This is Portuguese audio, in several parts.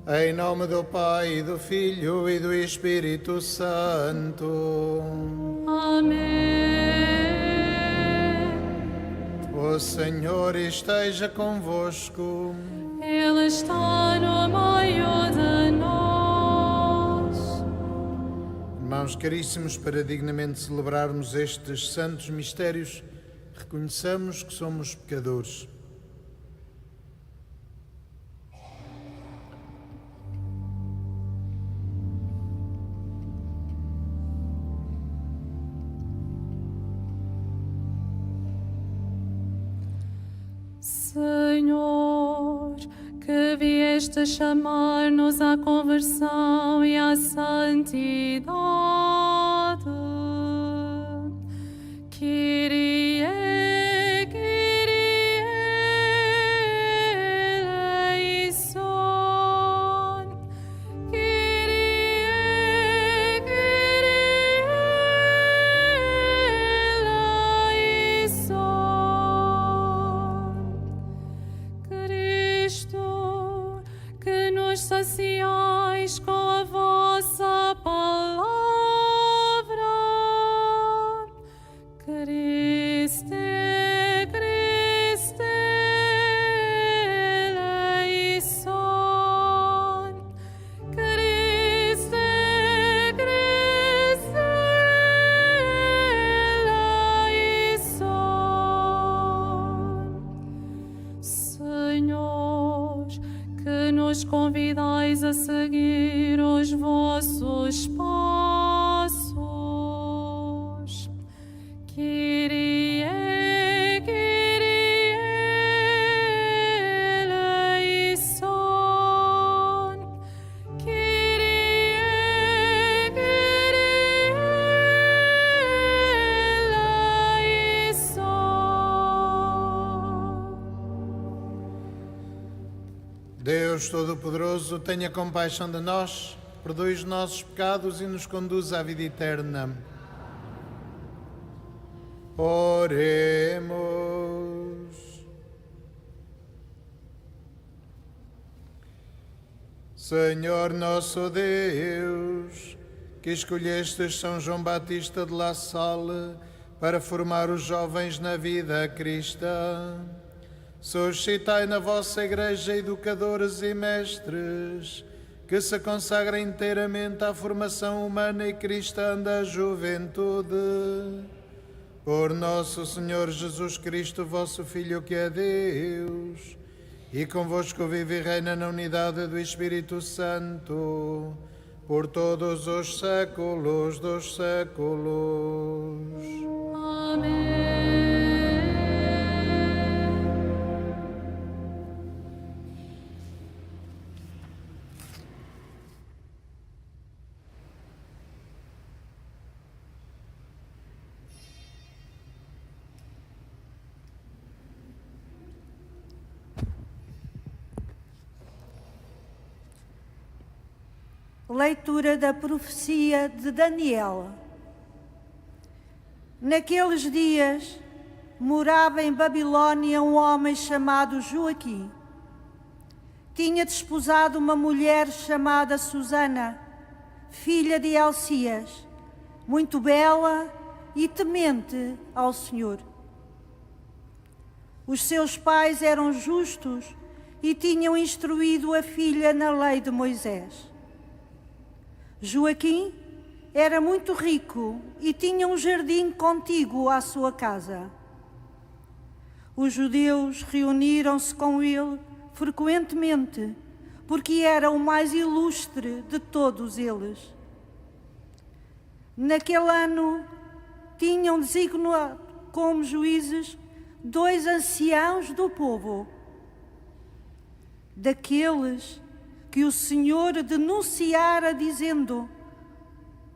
Em nome do Pai, e do Filho e do Espírito Santo. Amém. O Senhor esteja convosco. Ele está no meio de nós. Irmãos caríssimos, para dignamente celebrarmos estes santos mistérios, reconheçamos que somos pecadores. Senhor, que vieste chamar-nos à conversão e à santidade. Kyrie, Kyrie eleison. Kyrie, Kyrie eleison. Cristo, que nos saciais com a vossa palavra. Christe, Christe eleison. Christe, Christe eleison. Senhor, que nos convidais a seguir os vossos passos. Kyrie, Kyrie eleison. Kyrie, Kyrie eleison. Deus Todo-Poderoso, tenha compaixão de nós, perdoe os nossos pecados e nos conduza à vida eterna. Oremos. Senhor nosso Deus, que escolhestes São João Batista de La Salle para formar os jovens na vida cristã, suscitai na vossa Igreja educadores e mestres que se consagrem inteiramente à formação humana e cristã da juventude. Por nosso Senhor Jesus Cristo, vosso Filho, que é Deus, e convosco vive e reina na unidade do Espírito Santo, por todos os séculos dos séculos. Amém. Leitura da profecia de Daniel. Naqueles dias, morava em Babilônia um homem chamado Joaquim. Tinha desposado uma mulher chamada Susana, filha de Elcias, muito bela e temente ao Senhor. Os seus pais eram justos e tinham instruído a filha na lei de Moisés. Joaquim era muito rico e tinha um jardim contíguo à sua casa. Os judeus reuniram-se com ele frequentemente, porque era o mais ilustre de todos eles. Naquele ano, tinham designado como juízes 2 anciãos do povo, daqueles que o Senhor denunciara dizendo: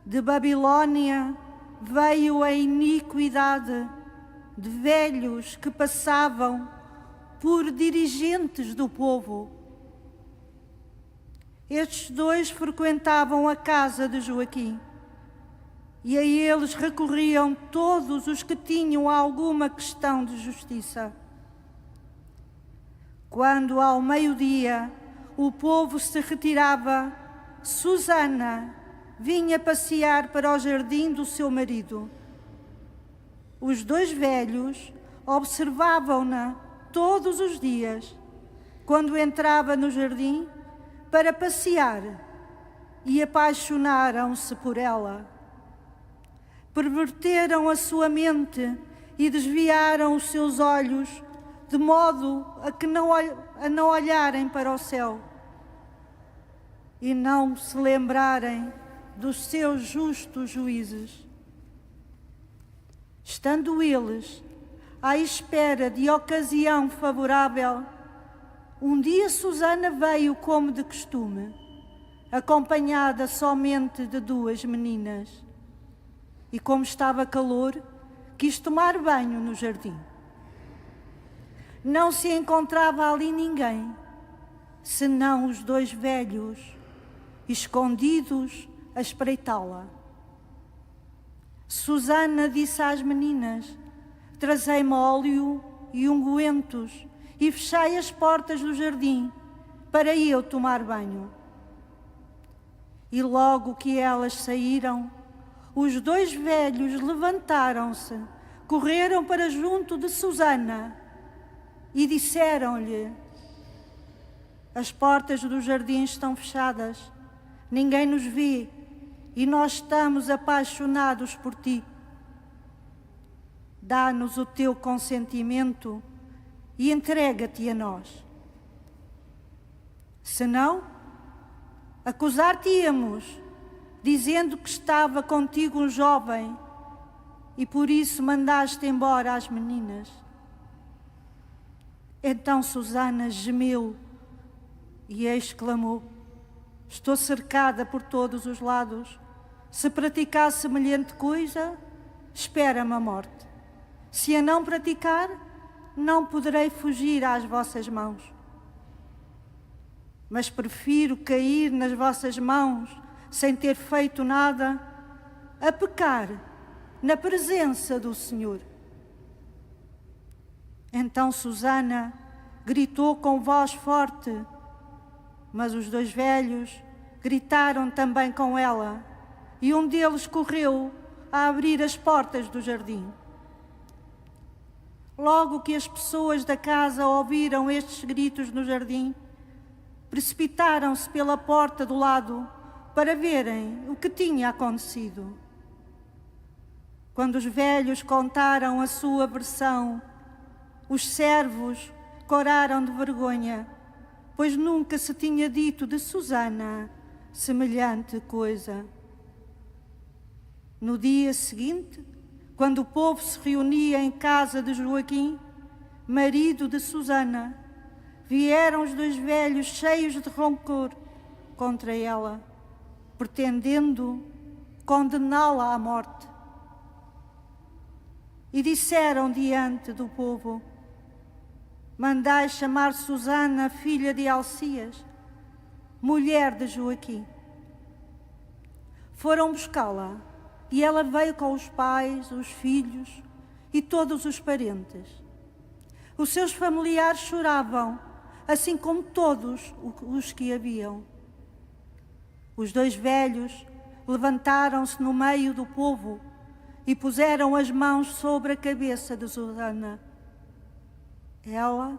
de Babilônia veio a iniquidade de velhos que passavam por dirigentes do povo. Estes 2 frequentavam a casa de Joaquim, e a eles recorriam todos os que tinham alguma questão de justiça. Quando ao meio-dia o povo se retirava, Susana vinha passear para o jardim do seu marido. Os dois velhos observavam-na todos os dias, quando entrava no jardim para passear, e apaixonaram-se por ela. Perverteram a sua mente e desviaram os seus olhos, de modo a não olharem para o céu e não se lembrarem dos seus justos juízes. Estando eles à espera de ocasião favorável, um dia Susana veio como de costume, acompanhada somente de duas meninas. E como estava calor, quis tomar banho no jardim. Não se encontrava ali ninguém, senão os dois velhos, escondidos a espreitá-la. Susana disse às meninas: trazei-me óleo e ungüentos e fechai as portas do jardim, para eu tomar banho. E logo que elas saíram, os dois velhos levantaram-se, correram para junto de Susana e disseram-lhe: as portas do jardim estão fechadas, ninguém nos vê e nós estamos apaixonados por ti. Dá-nos o teu consentimento e entrega-te a nós. Senão, acusar-te-íamos, dizendo que estava contigo um jovem e por isso mandaste embora as meninas. Então Susana gemeu e exclamou: estou cercada por todos os lados. Se praticar semelhante coisa, espera-me a morte. Se a não praticar, não poderei fugir às vossas mãos. Mas prefiro cair nas vossas mãos sem ter feito nada, a pecar na presença do Senhor. Então Susana gritou com voz forte, mas os dois velhos gritaram também com ela, e um deles correu a abrir as portas do jardim. Logo que as pessoas da casa ouviram estes gritos no jardim, precipitaram-se pela porta do lado para verem o que tinha acontecido. Quando os velhos contaram a sua versão, os servos coraram de vergonha, pois nunca se tinha dito de Susana semelhante coisa. No dia seguinte, quando o povo se reunia em casa de Joaquim, marido de Susana, vieram os dois velhos cheios de rancor contra ela, pretendendo condená-la à morte. E disseram diante do povo: mandai chamar Susana, filha de Alcias, mulher de Joaquim. Foram buscá-la, e ela veio com os pais, os filhos e todos os parentes. Os seus familiares choravam, assim como todos os que haviam. Os dois velhos levantaram-se no meio do povo e puseram as mãos sobre a cabeça de Susana. Ela,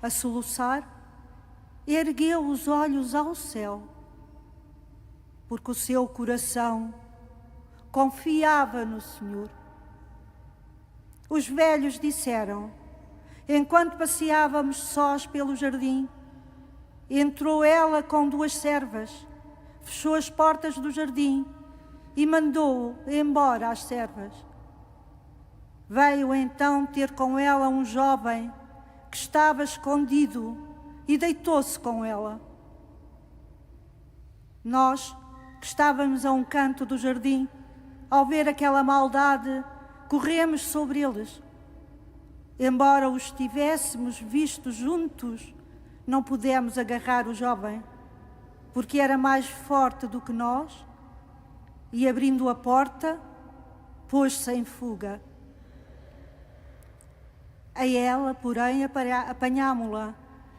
a soluçar, ergueu os olhos ao céu, porque o seu coração confiava no Senhor. Os velhos disseram: enquanto passeávamos sós pelo jardim, entrou ela com duas servas, fechou as portas do jardim e mandou embora as servas. Veio então ter com ela um jovem que estava escondido e deitou-se com ela. Nós, que estávamos a um canto do jardim, ao ver aquela maldade, corremos sobre eles. Embora os tivéssemos visto juntos, não pudemos agarrar o jovem, porque era mais forte do que nós, e abrindo a porta, pôs-se em fuga. A ela, porém, apanhámo-la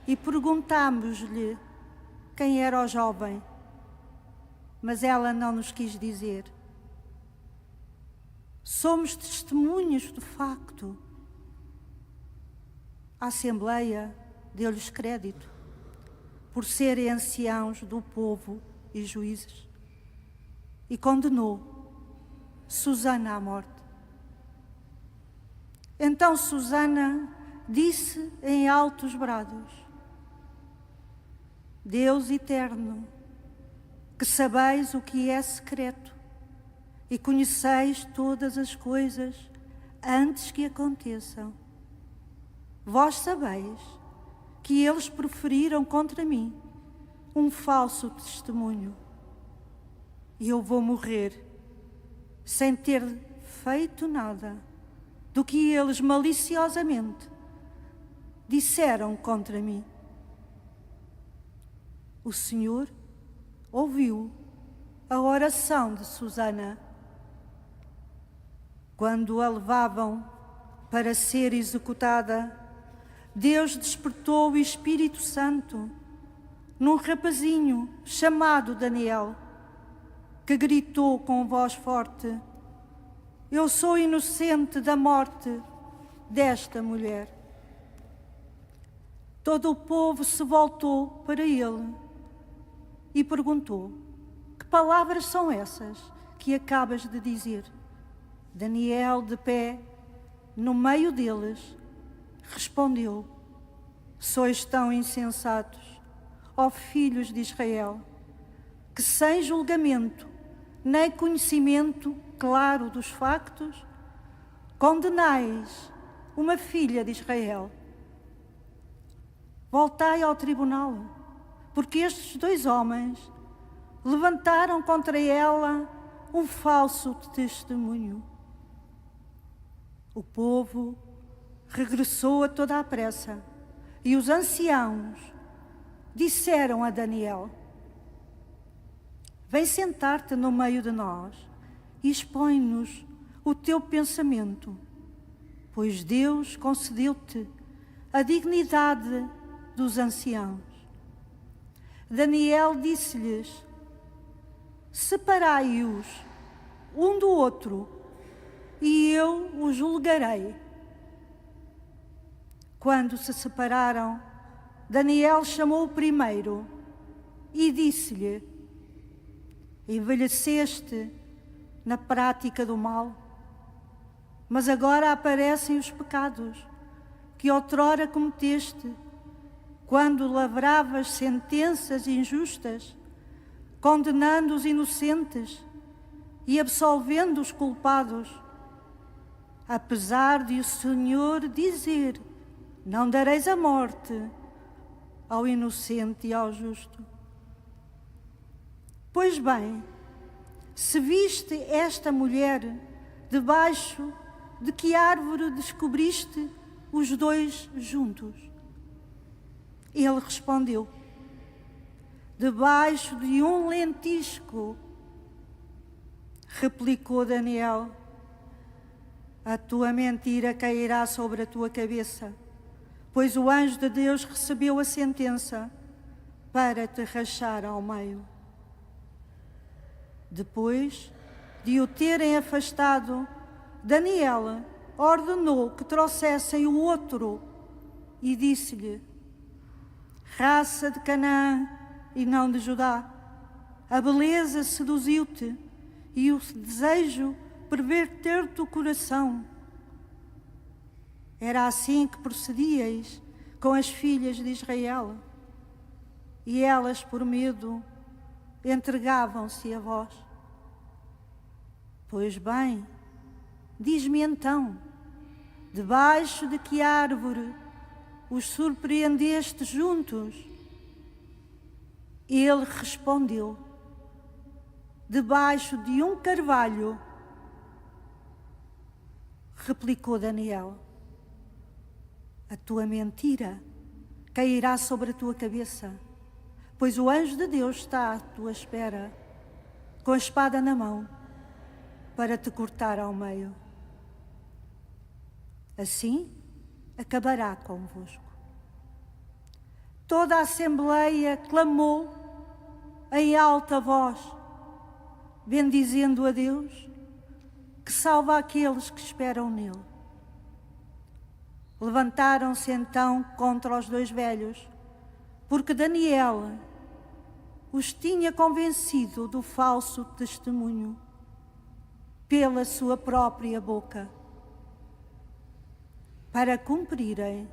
e perguntámos-lhe: quem era o jovem, mas ela não nos quis dizer. Somos testemunhas do facto. A Assembleia deu-lhes crédito por serem anciãos do povo e juízes e condenou Susana à morte. Então Susana disse em altos brados: Deus eterno, que sabeis o que é secreto e conheceis todas as coisas antes que aconteçam. Vós sabeis que eles proferiram contra mim um falso testemunho e eu vou morrer sem ter feito nada do que eles maliciosamente disseram contra mim. O Senhor ouviu a oração de Susana. Quando a levavam para ser executada, Deus despertou o Espírito Santo num rapazinho chamado Daniel, que gritou com voz forte: Eu sou inocente da morte desta mulher. Todo o povo se voltou para ele e perguntou: Que palavras são essas que acabas de dizer? Daniel, de pé, no meio deles, respondeu: Sois tão insensatos, ó filhos de Israel, que sem julgamento nem conhecimento claro dos factos, condenais uma filha de Israel. Voltai ao tribunal, porque estes dois homens levantaram contra ela um falso testemunho. O povo regressou a toda a pressa e os anciãos disseram a Daniel: Vem sentar-te no meio de nós e expõe-nos o teu pensamento, pois Deus concedeu-te a dignidade dos anciãos. Daniel disse-lhes: Separai-os um do outro e eu os julgarei. Quando se separaram, Daniel chamou o primeiro e disse-lhe: Envelheceste na prática do mal, mas agora aparecem os pecados que outrora cometeste, quando lavravas sentenças injustas, condenando os inocentes e absolvendo os culpados. Apesar de o Senhor dizer: Não dareis a morte ao inocente e ao justo. Pois bem, se viste esta mulher, debaixo de que árvore descobriste os dois juntos? Ele respondeu: Debaixo de um lentisco. Replicou Daniel: A tua mentira cairá sobre a tua cabeça, pois o anjo de Deus recebeu a sentença para te rachar ao meio. Depois de o terem afastado, Daniel ordenou que trouxessem o outro e disse-lhe: Raça de Canaã e não de Judá, a beleza seduziu-te e o desejo perverter-te o coração. Era assim que procedíeis com as filhas de Israel, e elas, por medo, entregavam-se a vós. Pois bem, diz-me então, debaixo de que árvore os surpreendeste juntos? Ele respondeu: Debaixo de um carvalho. Replicou Daniel: A tua mentira cairá sobre a tua cabeça, pois o anjo de Deus está à tua espera, com a espada na mão, para te cortar ao meio. Assim acabará convosco. Toda a Assembleia clamou em alta voz, bendizendo a Deus, que salva aqueles que esperam nele. Levantaram-se então contra os dois velhos, porque Daniel os tinha convencido do falso testemunho pela sua própria boca, para cumprirem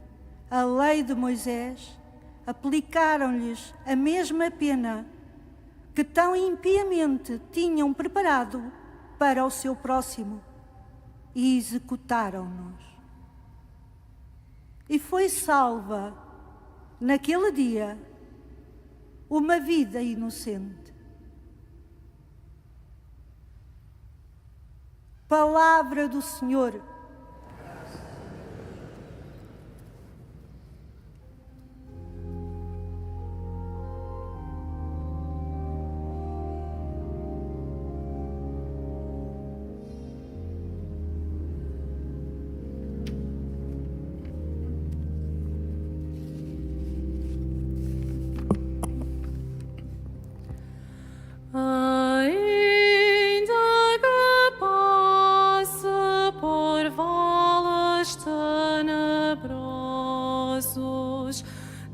a lei de Moisés. Aplicaram-lhes a mesma pena que tão impiamente tinham preparado para o seu próximo e executaram-nos. E foi salva, naquele dia, uma vida inocente. Palavra do Senhor.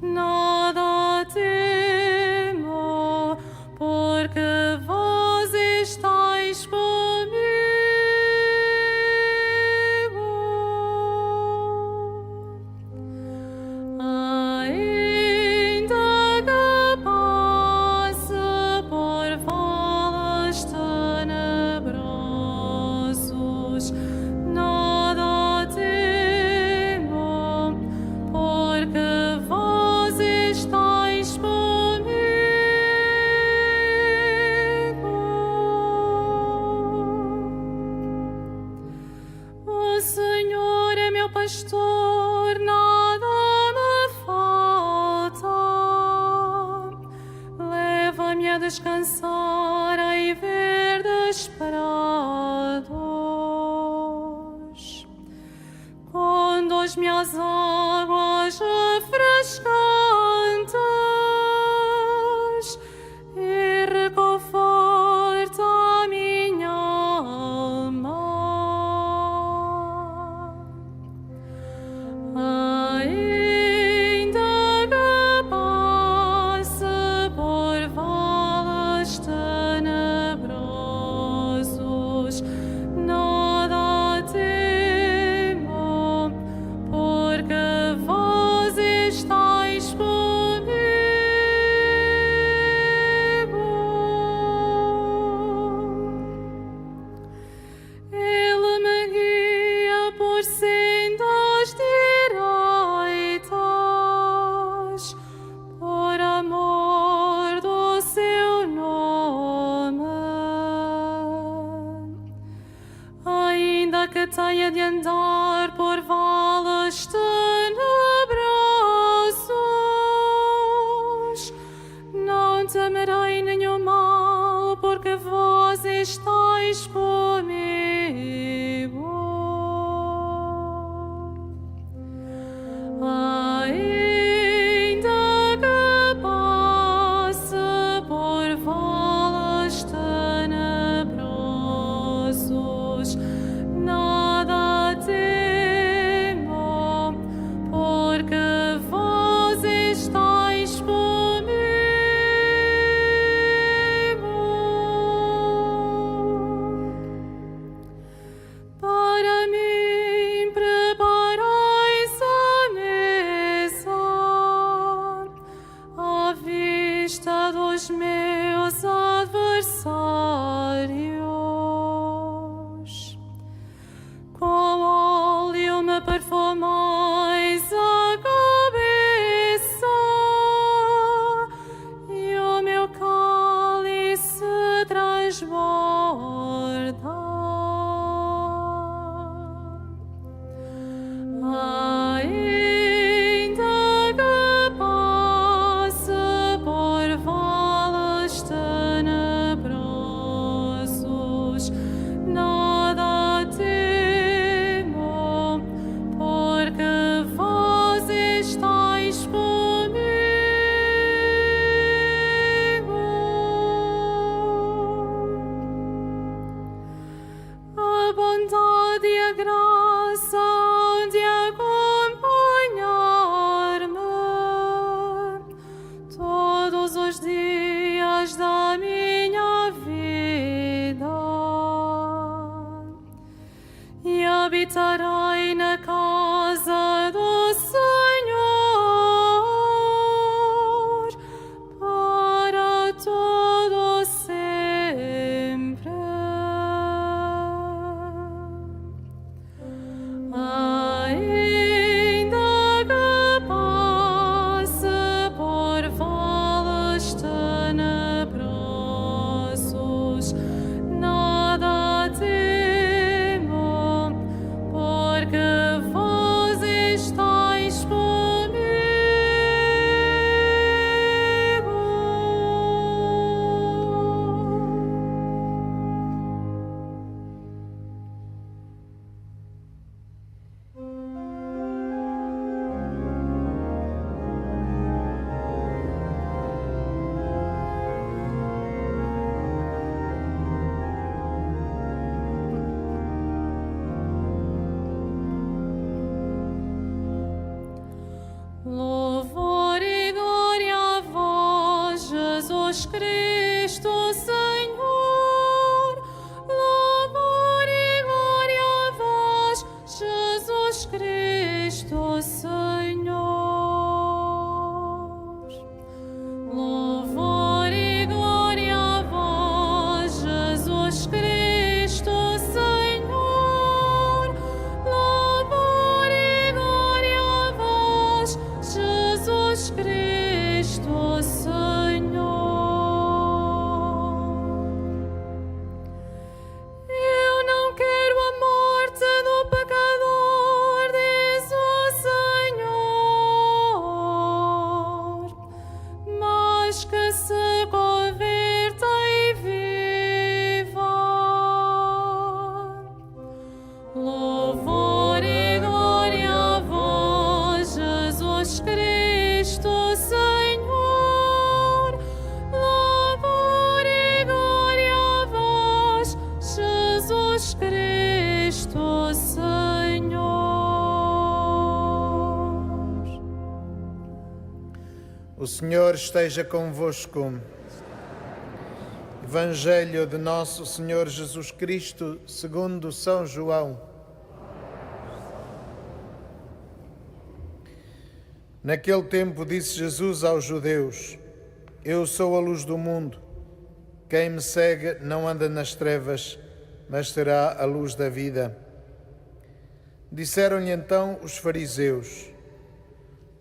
Nada temo, porque vós estáis comigo. Ainda que passe por vales tenebrosos, nada temo, porque vós estáis comigo. O Senhor é meu pastor, nada me falta. Leva-me a descansar em verdes prados. Conduz-me às águas refrescantes e reconforta a minha alma. Ainda que passe por vales tenebrosos, nada temo, porque vós estáis comigo. Ele me guia por sendas direitas, por amor do seu nome. Ainda que tenha de andar por vales tenebrosos, não temerei nenhum mal, porque vós estáis comigo. Ainda que passe por vales tenebrosos, nada temo, porque vós estáis comigo. Jesus Cristo, Senhor. Louvor e glória a vós, Jesus Cristo, Senhor. Louvor e glória a vós, Jesus Cristo, Senhor. Louvor e glória a vós, Jesus Cristo, Senhor. Eu não quero a morte do pecador, diz o Senhor, mas que se converta e viva. Louvor e glória a vós, Jesus Cristo, Senhor. Louvor e glória a vós, Jesus Cristo, Senhor. O Senhor esteja convosco. Evangelho de Nosso Senhor Jesus Cristo, segundo São João. Naquele tempo disse Jesus aos judeus: Eu sou a luz do mundo. Quem me segue não anda nas trevas, mas terá a luz da vida. Disseram-lhe então os fariseus: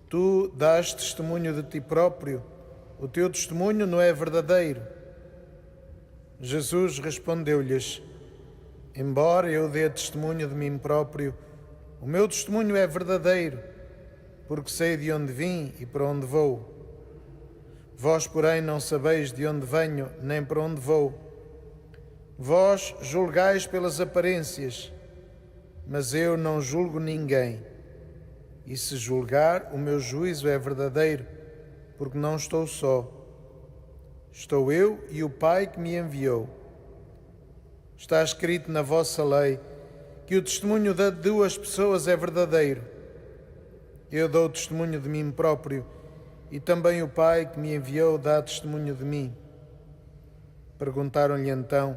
Tu dás testemunho de ti próprio, o teu testemunho não é verdadeiro. Jesus respondeu-lhes: Embora eu dê testemunho de mim próprio, o meu testemunho é verdadeiro, porque sei de onde vim e para onde vou. Vós, porém, não sabeis de onde venho, nem para onde vou. Vós julgais pelas aparências, mas eu não julgo ninguém. E se julgar, o meu juízo é verdadeiro, porque não estou só. Estou eu e o Pai que me enviou. Está escrito na vossa lei que o testemunho de duas pessoas é verdadeiro. Eu dou testemunho de mim próprio, e também o Pai que me enviou dá testemunho de mim. Perguntaram-lhe então: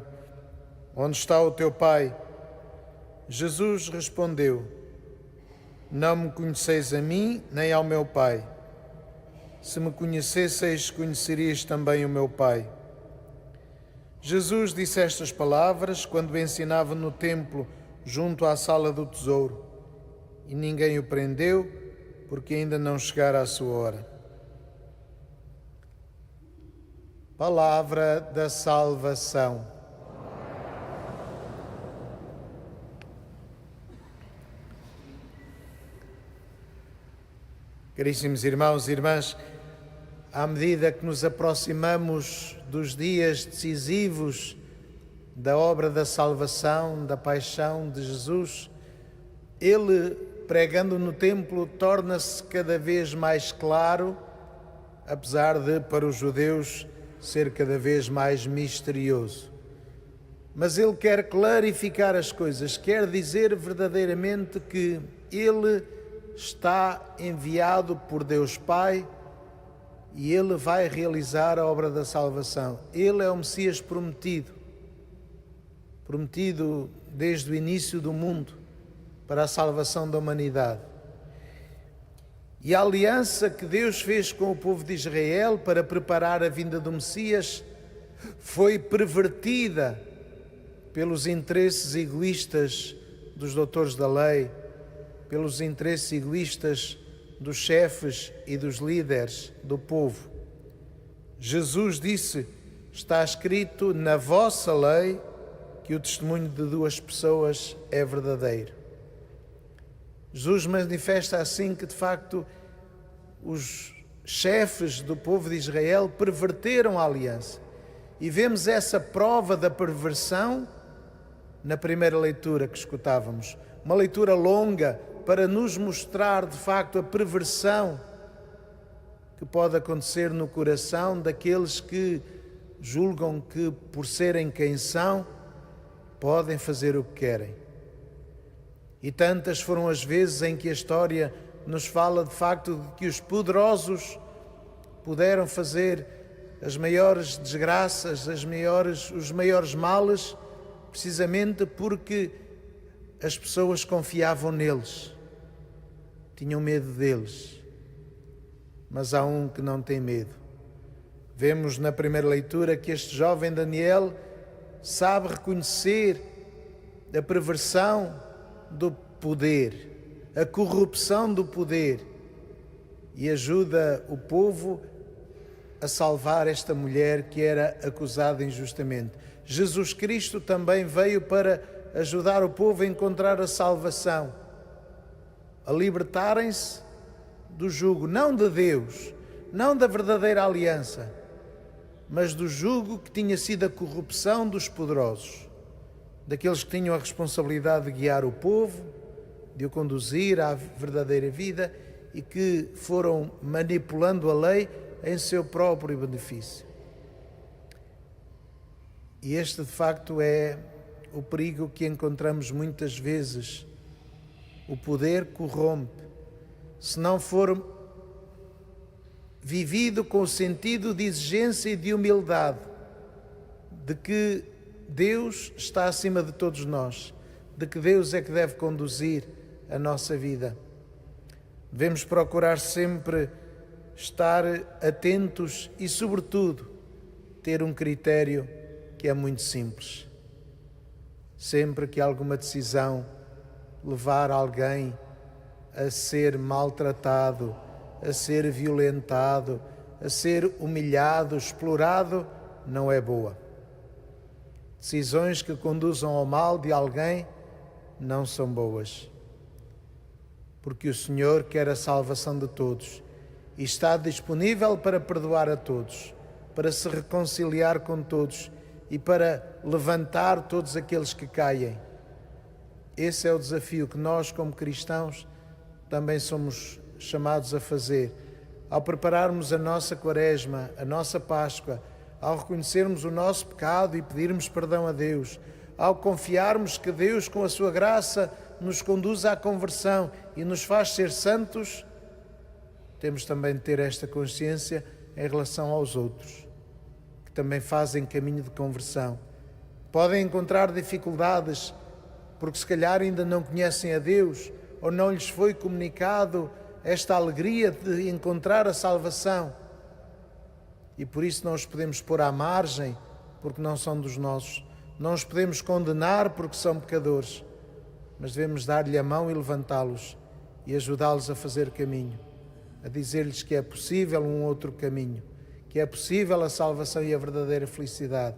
Onde está o teu Pai? Jesus respondeu: Não me conheceis a mim, nem ao meu Pai. Se me conhecesseis, conhecerias também o meu Pai. Jesus disse estas palavras quando ensinava no templo, junto à sala do tesouro, e ninguém o prendeu, porque ainda não chegara a sua hora. Palavra da salvação. Caríssimos irmãos e irmãs, à medida que nos aproximamos dos dias decisivos da obra da salvação, da paixão de Jesus, ele, pregando no templo, torna-se cada vez mais claro, apesar de, para os judeus, ser cada vez mais misterioso. Mas ele quer clarificar as coisas, quer dizer verdadeiramente que ele está enviado por Deus Pai e ele vai realizar a obra da salvação. Ele é o Messias prometido desde o início do mundo para a salvação da humanidade. E a aliança que Deus fez com o povo de Israel para preparar a vinda do Messias foi pervertida pelos interesses egoístas dos doutores da lei, pelos interesses egoístas dos chefes e dos líderes do povo. Jesus disse: está escrito na vossa lei que o testemunho de duas pessoas é verdadeiro. Jesus manifesta assim que, de facto, os chefes do povo de Israel perverteram a aliança. E vemos essa prova da perversão na primeira leitura que escutávamos. Uma leitura longa para nos mostrar, de facto, a perversão que pode acontecer no coração daqueles que julgam que, por serem quem são, podem fazer o que querem. E tantas foram as vezes em que a história nos fala, de facto, de que os poderosos puderam fazer as maiores desgraças, os maiores males, precisamente porque as pessoas confiavam neles, tinham medo deles. Mas há um que não tem medo. Vemos na primeira leitura que este jovem Daniel sabe reconhecer a perversão do poder, a corrupção do poder, e ajuda o povo a salvar esta mulher que era acusada injustamente. Jesus Cristo também veio para ajudar o povo a encontrar a salvação, a libertarem-se do jugo, não de Deus, não da verdadeira aliança, mas do jugo que tinha sido a corrupção dos poderosos, daqueles que tinham a responsabilidade de guiar o povo, de o conduzir à verdadeira vida e que foram manipulando a lei em seu próprio benefício. E este, de facto, é o perigo que encontramos muitas vezes. O poder corrompe. Se não for vivido com o sentido de exigência e de humildade, de que Deus está acima de todos nós, de que Deus é que deve conduzir a nossa vida. Devemos procurar sempre estar atentos e, sobretudo, ter um critério que é muito simples. Sempre que alguma decisão levar alguém a ser maltratado, a ser violentado, a ser humilhado, explorado, não é boa. Decisões que conduzam ao mal de alguém não são boas. Porque o Senhor quer a salvação de todos e está disponível para perdoar a todos, para se reconciliar com todos e para levantar todos aqueles que caem. Esse é o desafio que nós, como cristãos, também somos chamados a fazer. Ao prepararmos a nossa Quaresma, a nossa Páscoa, ao reconhecermos o nosso pecado e pedirmos perdão a Deus, ao confiarmos que Deus, com a sua graça, nos conduz à conversão e nos faz ser santos, temos também de ter esta consciência em relação aos outros, que também fazem caminho de conversão. Podem encontrar dificuldades, porque se calhar ainda não conhecem a Deus, ou não lhes foi comunicado esta alegria de encontrar a salvação. E por isso não os podemos pôr à margem, porque não são dos nossos. Não os podemos condenar, porque são pecadores. Mas devemos dar-lhe a mão e levantá-los e ajudá-los a fazer caminho, a dizer-lhes que é possível um outro caminho, que é possível a salvação e a verdadeira felicidade,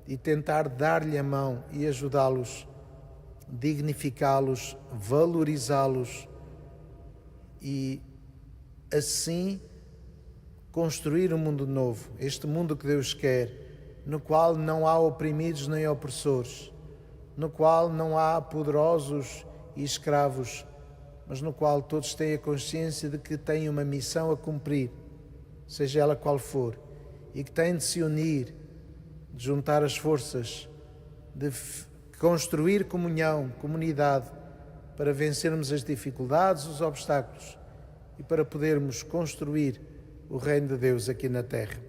e tentar dar-lhe a mão e ajudá-los, dignificá-los, valorizá-los e assim construir um mundo novo, este mundo que Deus quer, no qual não há oprimidos nem opressores, no qual não há poderosos e escravos, mas no qual todos têm a consciência de que têm uma missão a cumprir, seja ela qual for, e que têm de se unir, de juntar as forças, de construir comunhão, comunidade, para vencermos as dificuldades, os obstáculos e para podermos construir o reino de Deus aqui na terra.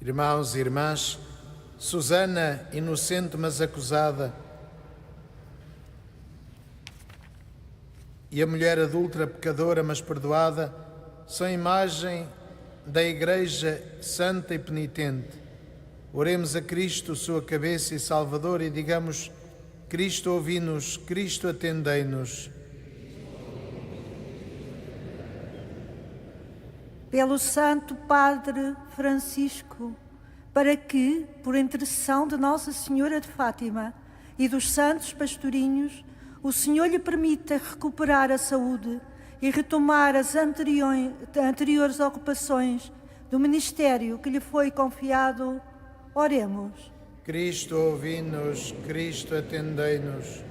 Irmãos e irmãs, Susana, inocente mas acusada, e a mulher adúltera, pecadora mas perdoada, são imagem da Igreja santa e penitente. Oremos a Cristo, sua cabeça e Salvador, e digamos: Cristo, ouvi-nos, Cristo, atendei-nos. Pelo Santo Padre Francisco, para que, por intercessão de Nossa Senhora de Fátima e dos santos pastorinhos, o Senhor lhe permita recuperar a saúde e retomar as anteriores ocupações do ministério que lhe foi confiado. Oremos. Cristo, ouvi-nos. Cristo, atendei-nos.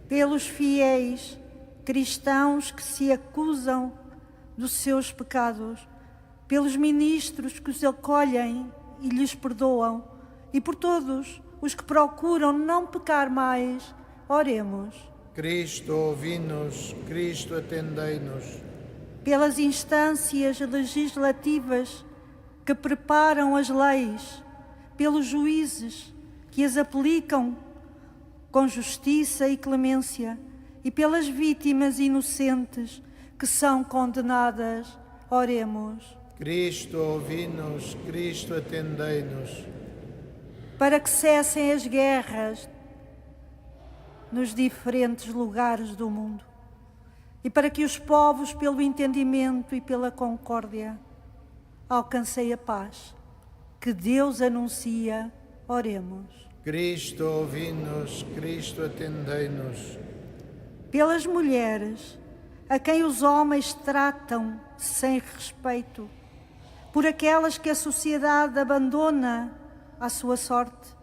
Pelos fiéis cristãos que se acusam dos seus pecados, pelos ministros que os acolhem e lhes perdoam, e por todos os que procuram não pecar mais, oremos. Cristo, ouvi-nos. Cristo, atendei-nos. Pelas instâncias legislativas que preparam as leis, pelos juízes que as aplicam com justiça e clemência, e pelas vítimas inocentes que são condenadas, oremos. Cristo, ouvi-nos. Cristo, atendei-nos. Para que cessem as guerras nos diferentes lugares do mundo, e para que os povos, pelo entendimento e pela concórdia, alcancem a paz que Deus anuncia, oremos. Cristo, ouvi-nos. Cristo, atendei-nos. Pelas mulheres, a quem os homens tratam sem respeito, por aquelas que a sociedade abandona à sua sorte,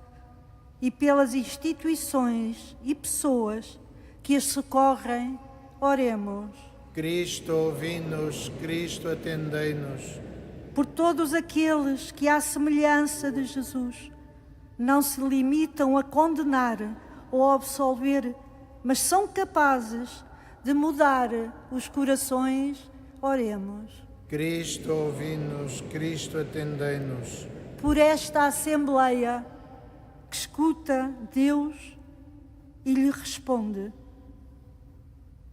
e pelas instituições e pessoas que as socorrem, oremos. Cristo, ouvi-nos. Cristo, atendei-nos. Por todos aqueles que, à semelhança de Jesus, não se limitam a condenar ou a absolver, mas são capazes de mudar os corações, oremos. Cristo, ouvi-nos. Cristo, atendei-nos. Por esta Assembleia que escuta Deus e lhe responde,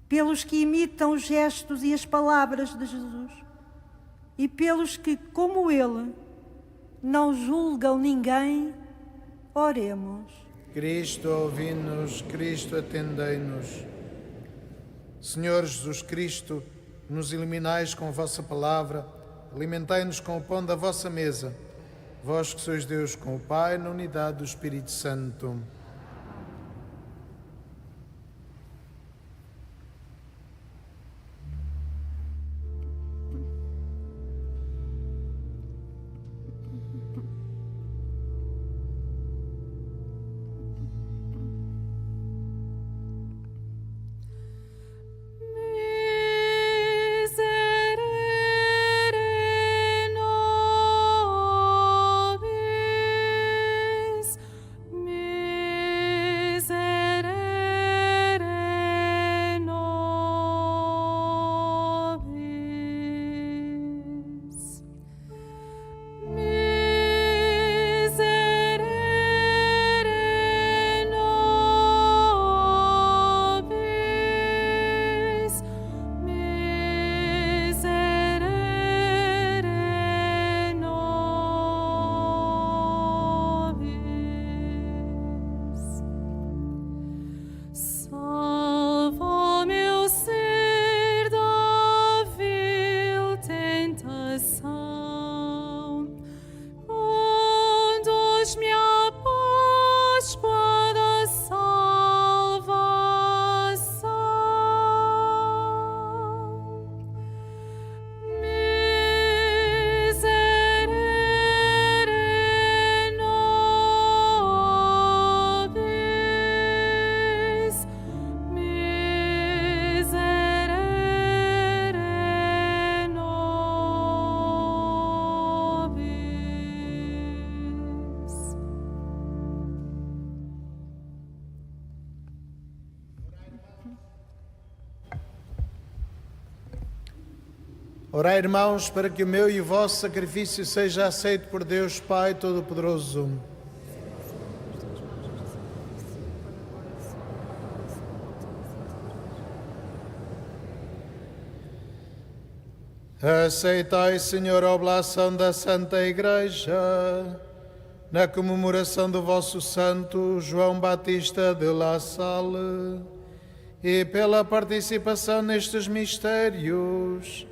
pelos que imitam os gestos e as palavras de Jesus, e pelos que, como Ele, não julgam ninguém, oremos. Cristo, ouvi-nos. Cristo, atendei-nos. Senhor Jesus Cristo, nos iluminais com a vossa palavra, alimentai-nos com o pão da vossa mesa. Vós que sois Deus com o Pai, na unidade do Espírito Santo. Orai, irmãos, para que o meu e o vosso sacrifício seja aceito por Deus Pai Todo-Poderoso. Aceitai, Senhor, a oblação da Santa Igreja, na comemoração do vosso santo João Batista de La Salle, e pela participação nestes mistérios,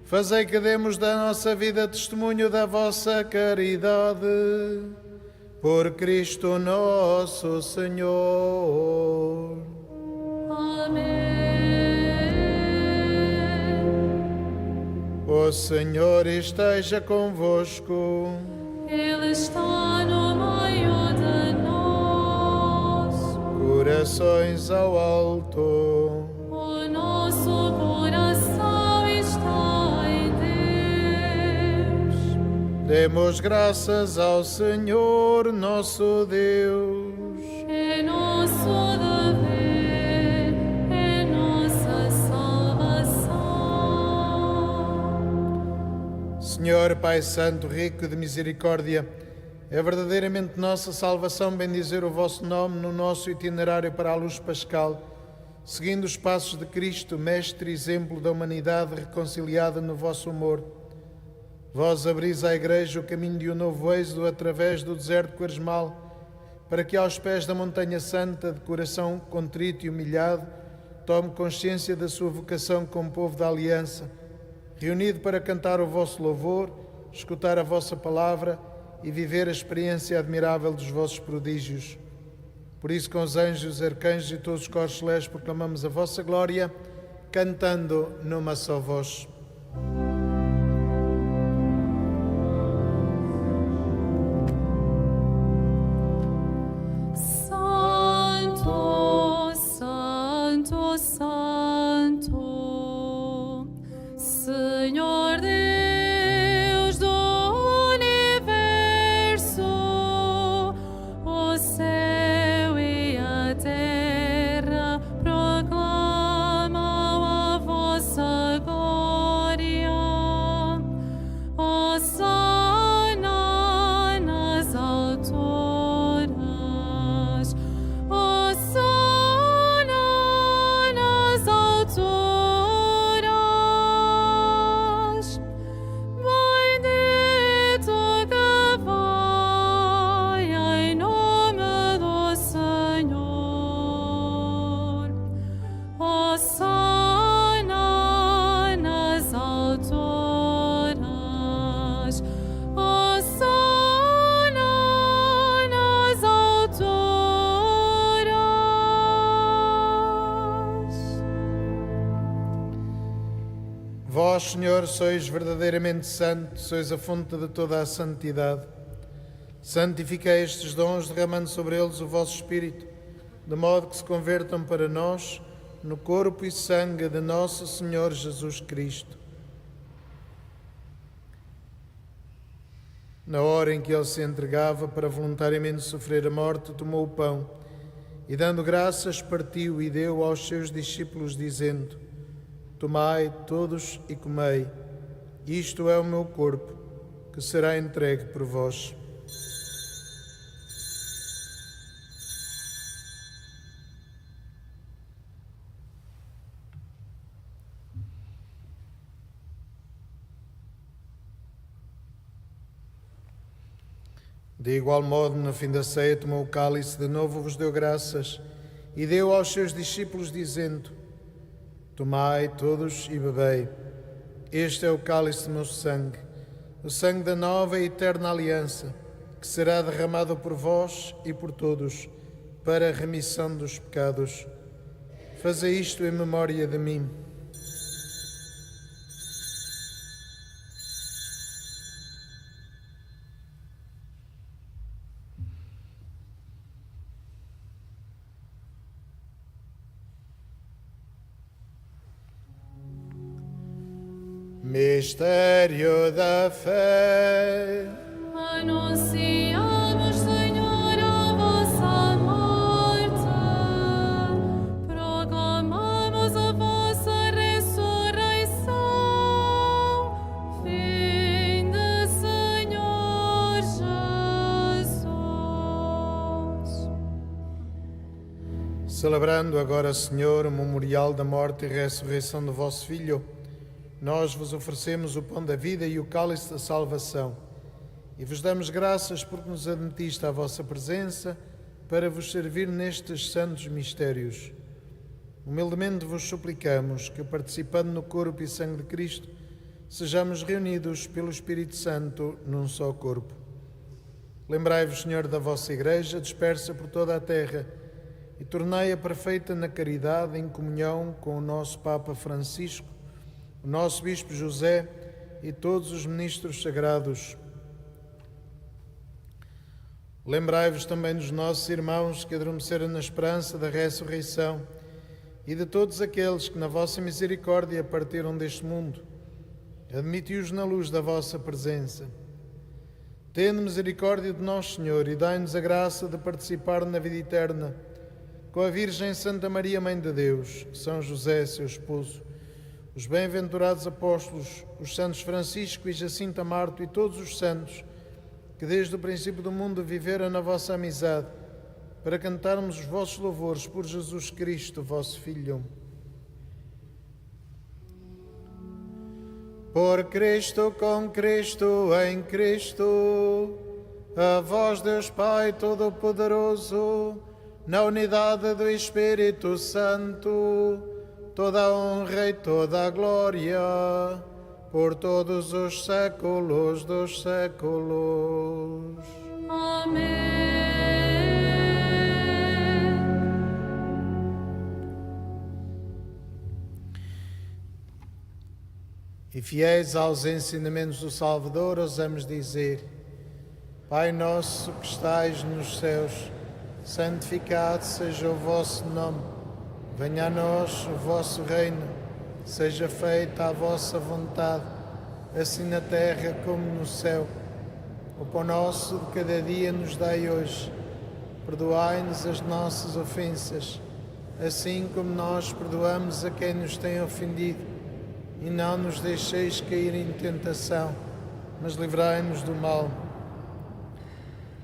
fazei que demos da nossa vida testemunho da vossa caridade. Por Cristo nosso Senhor. Amém. O Senhor esteja convosco. Ele está corações ao alto. O nosso coração está em Deus. Demos graças ao Senhor nosso Deus. É nosso dever, é nossa salvação. Senhor Pai Santo, rico de misericórdia, é verdadeiramente nossa salvação bendizer o vosso nome no nosso itinerário para a luz pascal, seguindo os passos de Cristo, mestre e exemplo da humanidade reconciliada no vosso amor. Vós abris à Igreja o caminho de um novo êxodo através do deserto quaresmal, para que aos pés da montanha santa, de coração contrito e humilhado, tome consciência da sua vocação como povo da aliança, reunido para cantar o vosso louvor, escutar a vossa palavra e viver a experiência admirável dos vossos prodígios. Por isso, com os anjos, os arcanjos e todos os coros celestes, proclamamos a vossa glória, cantando numa só voz. Santo, Santo, Santo, Senhor Deus do universo, o céu e a terra proclamam a vossa glória. Hosana nas alturas, Hosana nas alturas. Bendito que vai em nome do Senhor. Hosana nas alturas, Hosana nas alturas. Vós, Senhor, sois verdadeiramente santo, sois a fonte de toda a santidade. Santificai estes dons, derramando sobre eles o vosso Espírito, de modo que se convertam para nós no corpo e sangue de nosso Senhor Jesus Cristo. Na hora em que ele se entregava para voluntariamente sofrer a morte, tomou o pão e, dando graças, partiu e deu aos seus discípulos, dizendo: Tomai todos e comei, isto é o meu corpo, que será entregue por vós. De igual modo, no fim da ceia, tomou o cálice, de novo vos deu graças e deu aos seus discípulos, dizendo: Tomai todos e bebei. Este é o cálice do meu sangue, o sangue da nova e eterna aliança, que será derramado por vós e por todos, para a remissão dos pecados. Fazei isto em memória de mim. Mistério da fé. Anunciamos, Senhor, a vossa morte, proclamamos a vossa ressurreição. Vinde, Senhor Jesus. Celebrando agora, Senhor, o memorial da morte e ressurreição do vosso Filho, nós vos oferecemos o pão da vida e o cálice da salvação, e vos damos graças porque nos admitiste à vossa presença para vos servir nestes santos mistérios. Humildemente vos suplicamos que, participando no corpo e sangue de Cristo, sejamos reunidos pelo Espírito Santo num só corpo. Lembrai-vos, Senhor, da vossa Igreja, dispersa por toda a terra, e tornai-a perfeita na caridade, em comunhão com o nosso Papa Francisco, o nosso Bispo José e todos os ministros sagrados. Lembrai-vos também dos nossos irmãos que adormeceram na esperança da ressurreição e de todos aqueles que na vossa misericórdia partiram deste mundo. Admiti-os na luz da vossa presença. Tende misericórdia de nós, Senhor, e dai-nos a graça de participar na vida eterna com a Virgem Santa Maria, Mãe de Deus, São José, seu esposo, os bem-aventurados apóstolos, os santos Francisco e Jacinta Marto e todos os santos que desde o princípio do mundo viveram na vossa amizade, para cantarmos os vossos louvores por Jesus Cristo, vosso Filho. Por Cristo, com Cristo, em Cristo, a vós, Deus Pai Todo-Poderoso, na unidade do Espírito Santo, toda a honra e toda a glória, por todos os séculos dos séculos. Amém. E fiéis aos ensinamentos do Salvador, ousamos dizer: Pai nosso que estais nos céus, santificado seja o vosso nome. Venha a nós o vosso reino. Seja feita a vossa vontade, assim na terra como no céu. O pão nosso de cada dia nos dai hoje. Perdoai-nos as nossas ofensas, assim como nós perdoamos a quem nos tem ofendido. E não nos deixeis cair em tentação, mas livrai-nos do mal.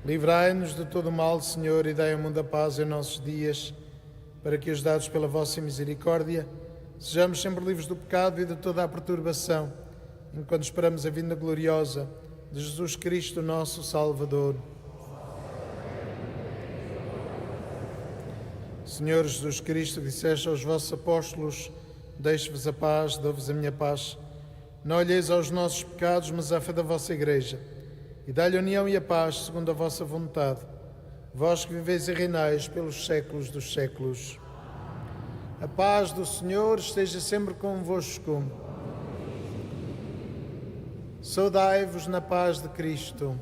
Livrai-nos de todo o mal, Senhor, e dai ao mundo a paz em nossos dias, para que, ajudados pela vossa misericórdia, sejamos sempre livres do pecado e de toda a perturbação, enquanto esperamos a vinda gloriosa de Jesus Cristo, nosso Salvador. Senhor Jesus Cristo, disseste aos vossos apóstolos: deixe-vos a paz, dou-vos a minha paz. Não olheis aos nossos pecados, mas à fé da vossa Igreja, e dai-lhe a união e a paz, segundo a vossa vontade. Vós que viveis e reinais pelos séculos dos séculos. A paz do Senhor esteja sempre convosco. Saudai-vos na paz de Cristo.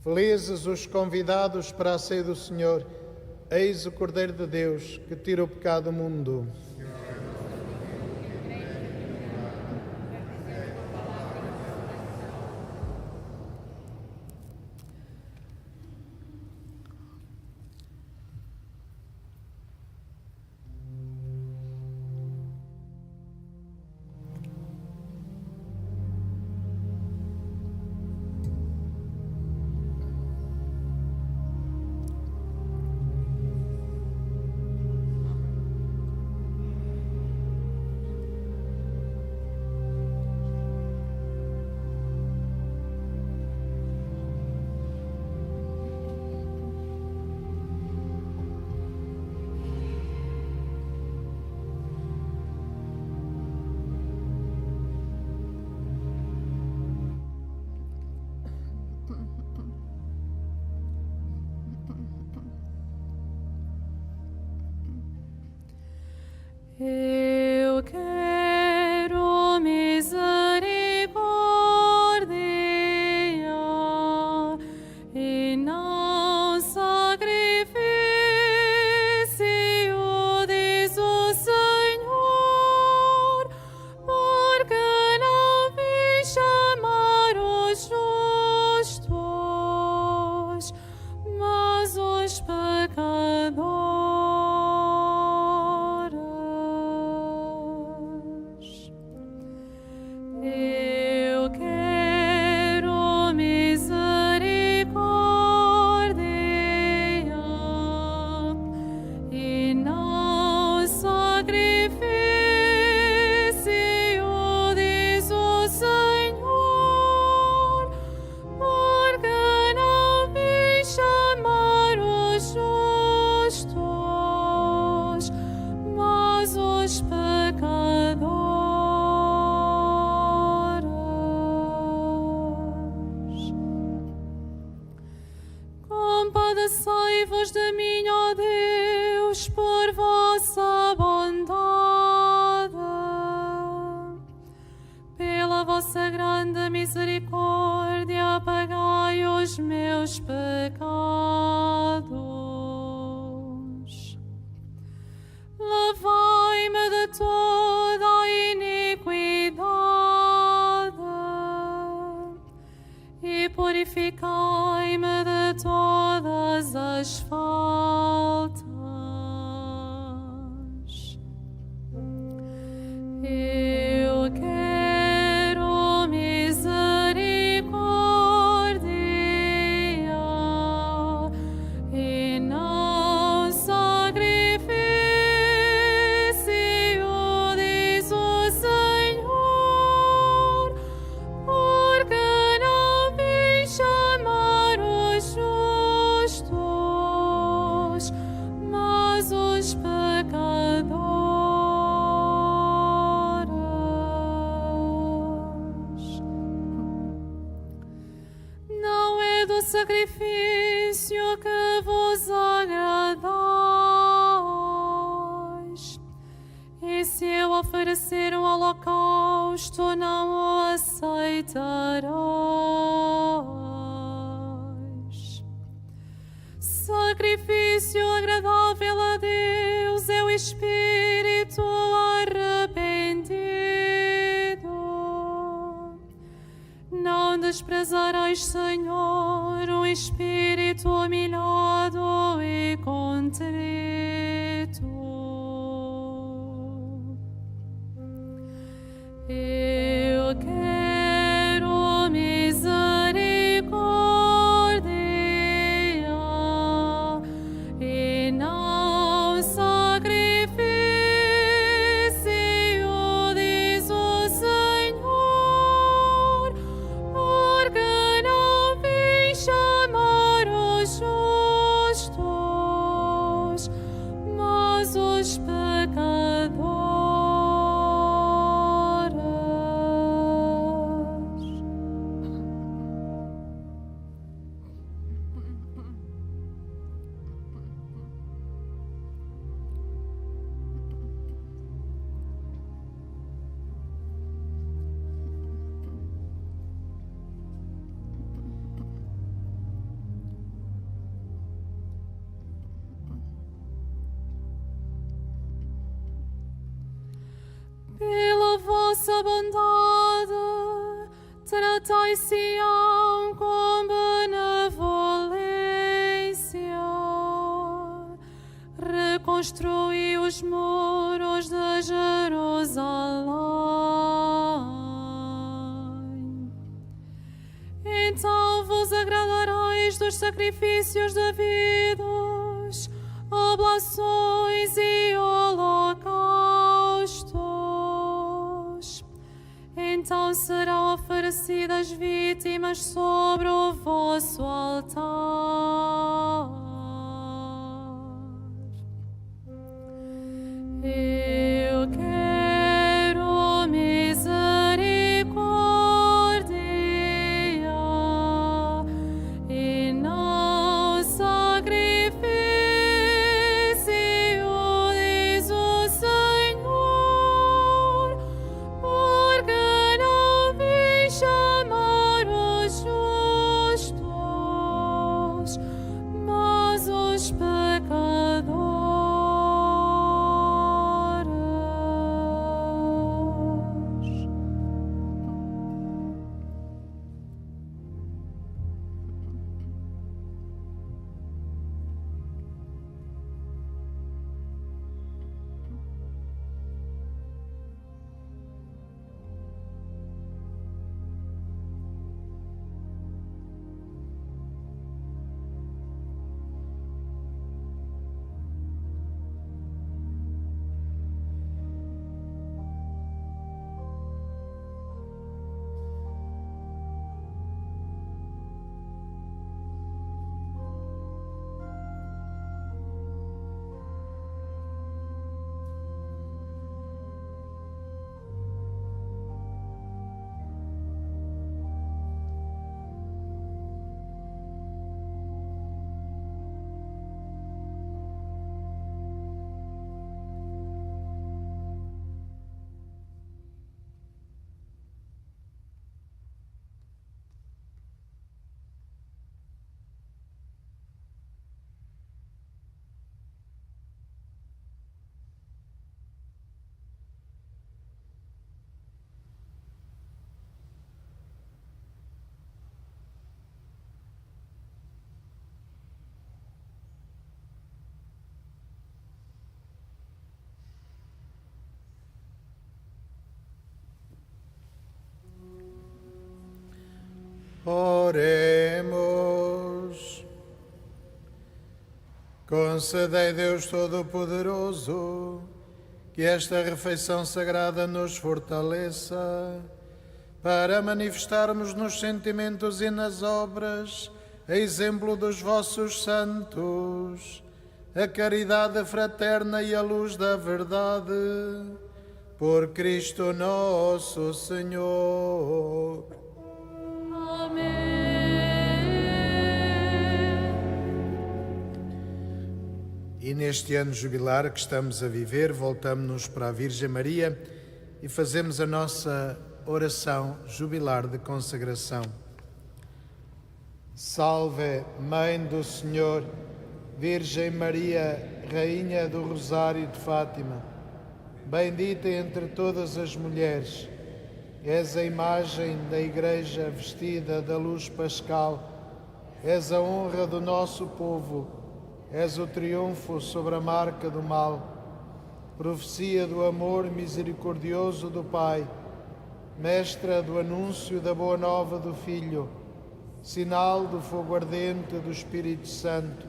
Felizes os convidados para a ceia do Senhor. Eis o Cordeiro de Deus, que tira o pecado do mundo. Eu por vossa bondade, pela vossa grande misericórdia, pagai os meus pecados. Lavai-me de toda a iniquidade e purificai-me de todas as faltas. Eu quero misericórdia e não sacrifício, diz o Senhor, porque não vim chamar os justos, mas os pecadores. Não é do sacrifício que vos agradais, e se eu oferecer um holocausto, não o aceitarás. Sacrifício agradável a Deus é o espírito arrependido. Não desprezareis, Senhor, um espírito humilhado e contrito. Eu quero misericórdia e não sacrifício, diz o Senhor, porque não vim chamar os justos, mas os pecadores. Pela vossa bondade, tratai Sião com benevolência, reconstruí os muros de Jerusalém. Então vos agradareis dos sacrifícios devidos, oblações e holocaustos. Então serão oferecidas vítimas sobre o vosso altar. Eu quero misericórdia e não sacrifício, diz o Senhor, porque não vim chamar os justos, mas Oremos. Concedei, Deus Todo-Poderoso, que esta refeição sagrada nos fortaleça, para manifestarmos nos sentimentos e nas obras, a exemplo dos vossos santos, a caridade fraterna e a luz da verdade. Por Cristo nosso Senhor. Amém. E neste ano jubilar que estamos a viver, voltamos-nos para a Virgem Maria e fazemos a nossa oração jubilar de consagração. Salve, Mãe do Senhor, Virgem Maria, Rainha do Rosário de Fátima, bendita entre todas as mulheres, és a imagem da Igreja vestida da luz pascal, és a honra do nosso povo, és o triunfo sobre a marca do mal, profecia do amor misericordioso do Pai, mestra do anúncio da boa nova do Filho, sinal do fogo ardente do Espírito Santo.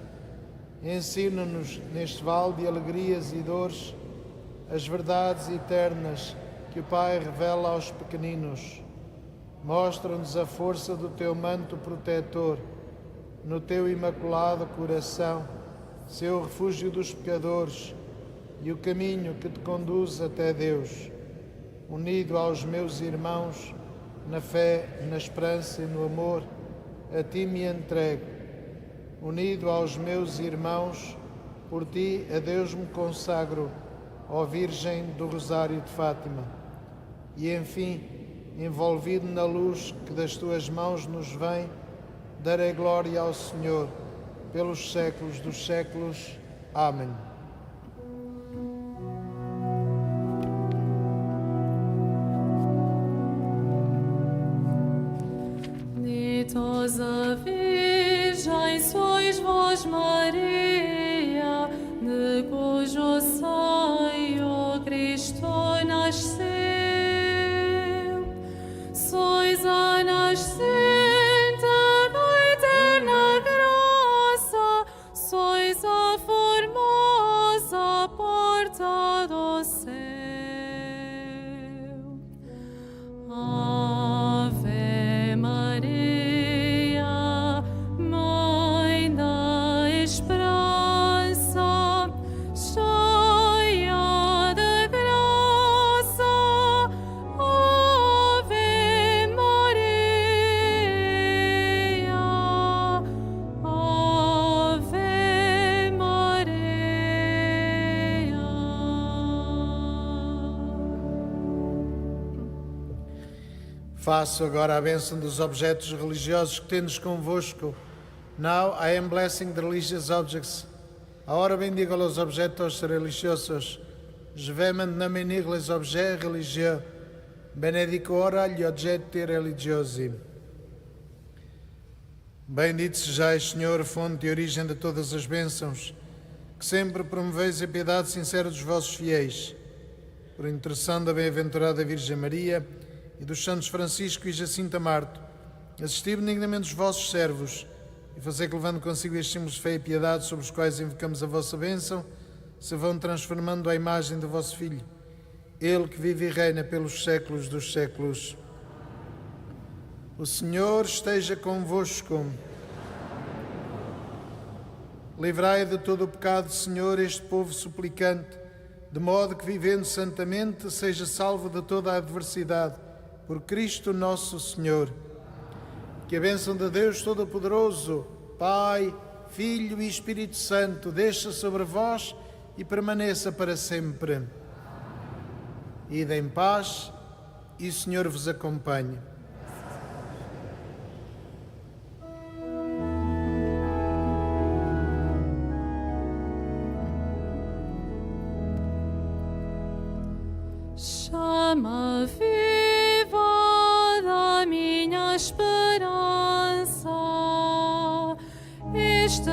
Ensina-nos neste vale de alegrias e dores as verdades eternas que o Pai revela aos pequeninos. Mostra-nos a força do teu manto protetor, no teu imaculado coração, seu refúgio dos pecadores, e o caminho que te conduz até Deus. Unido aos meus irmãos, na fé, na esperança e no amor, a ti me entrego. Unido aos meus irmãos, por ti a Deus me consagro, ó Virgem do Rosário de Fátima. E, enfim, envolvido na luz que das tuas mãos nos vem, darei glória ao Senhor, pelos séculos dos séculos. Amém. Ditosa Virgem sois vós, Maria, de cujo seio Cristo nasceu. Sois a nascente da eterna graça, sois a formosa porta do céu. Ave Maria, Mãe da Esperança, cheia de graça. Ave Maria, Ave Maria. Faço agora a bênção dos objetos religiosos que tendes convosco. Now I am blessing the religious objects. Ahora bendigo los objetos religiosos. Je vais maintenant bénir les objets religieux. Benedico ora gli oggetti religiosi. Bendito sejais, Senhor, fonte e origem de todas as bênçãos, que sempre promoveis a piedade sincera dos vossos fiéis. Por intercessão da bem-aventurada Virgem Maria e dos santos Francisco e Jacinta Marto, assisti benignamente os vossos servos e fazei que, levando consigo estes símbolos de fé e piedade sobre os quais invocamos a vossa bênção, se vão transformando à imagem do vosso Filho, Ele que vive e reina pelos séculos dos séculos. O Senhor esteja convosco. Livrai de todo o pecado, Senhor, este povo suplicante, de modo que, vivendo santamente, seja salvo de toda a adversidade. Por Cristo nosso Senhor. Que a bênção de Deus Todo-Poderoso, Pai, Filho e Espírito Santo, desça sobre vós e permaneça para sempre. Ide em paz e o Senhor vos acompanhe. Chama viva da minha esperança, este